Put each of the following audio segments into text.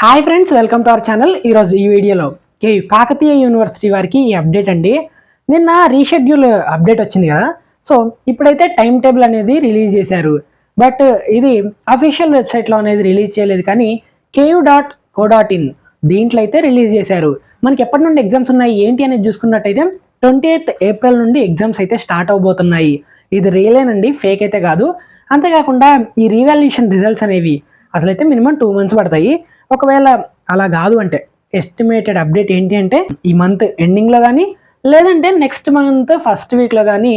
Hi friends, welcome to our channel. ఈరోజు ఈ వీడియోలో కాకతీయ యూనివర్సిటీ వారికి ఈ అప్డేట్ అండి. నిన్న రీషెడ్యూల్ అప్డేట్ వచ్చింది కదా. సో ఇప్పుడైతే టైం టేబుల్ అనేది రిలీజ్ చేశారు. బట్ ఇది అఫీషియల్ వెబ్సైట్లో అనేది రిలీజ్ చేయలేదు, కానీ ku.co.in దీంట్లో అయితే రిలీజ్ చేశారు. మనకి ఎప్పటి నుండి ఎగ్జామ్స్ ఉన్నాయి ఏంటి అనేది చూసుకున్నట్టయితే 28th ఏప్రిల్ నుండి ఎగ్జామ్స్ అయితే స్టార్ట్ అవబోతున్నాయి. ఇది రియలేనండి, ఫేక్ అయితే కాదు. అంతేకాకుండా ఈ రీవాల్యుయేషన్ రిజల్ట్స్ అనేవి అసలైతే మినిమం 2 months పడతాయి. ఒకవేళ అలా కాదు అంటే ఎస్టిమేటెడ్ అప్డేట్ ఏంటి అంటే ఈ మంత్ ఎండింగ్లో కానీ లేదంటే నెక్స్ట్ మంత్ ఫస్ట్ వీక్లో కానీ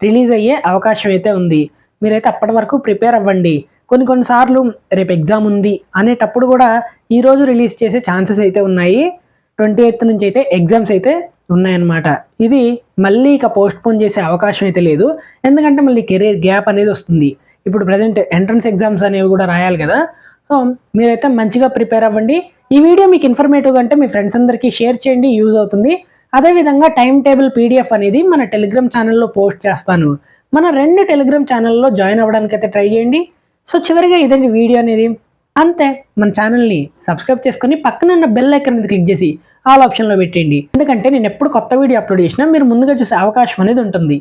రిలీజ్ అయ్యే అవకాశం అయితే ఉంది. మీరైతే అప్పటి వరకు ప్రిపేర్ అవ్వండి. కొన్నిసార్లు రేపు ఎగ్జామ్ ఉంది అనేటప్పుడు కూడా ఈరోజు రిలీజ్ చేసే ఛాన్సెస్ అయితే ఉన్నాయి. 28th నుంచి అయితే ఎగ్జామ్స్ అయితే ఉన్నాయన్నమాట. ఇది మళ్ళీ ఇక పోస్ట్పోన్ చేసే అవకాశం అయితే లేదు, ఎందుకంటే మళ్ళీ కెరీర్ గ్యాప్ అనేది వస్తుంది. ఇప్పుడు ప్రజెంట్ ఎంట్రన్స్ ఎగ్జామ్స్ అనేవి కూడా రాయాలి కదా. సో మీరైతే మంచిగా ప్రిపేర్ అవ్వండి. ఈ వీడియో మీకు ఇన్ఫర్మేటివ్గా అంటే మీ ఫ్రెండ్స్ అందరికీ షేర్ చేయండి, యూజ్ అవుతుంది. అదేవిధంగా టైం టేబుల్ పీడిఎఫ్ అనేది మన టెలిగ్రామ్ ఛానల్లో పోస్ట్ చేస్తాను. మన 2 టెలిగ్రామ్ ఛానల్లో జాయిన్ అవ్వడానికి అయితే ట్రై చేయండి. సో చివరిగా ఇదండి వీడియో అనేది. అంతే, మన ఛానల్ని సబ్స్క్రైబ్ చేసుకొని పక్కన ఉన్న బెల్ ఐకాన్ మీద క్లిక్ చేసి ఆల్ ఆప్షన్లో పెట్టండి. ఎందుకంటే నేను ఎప్పుడు కొత్త వీడియో అప్లోడ్ చేసినా మీరు ముందుగా చూసే అవకాశం అనేది ఉంటుంది.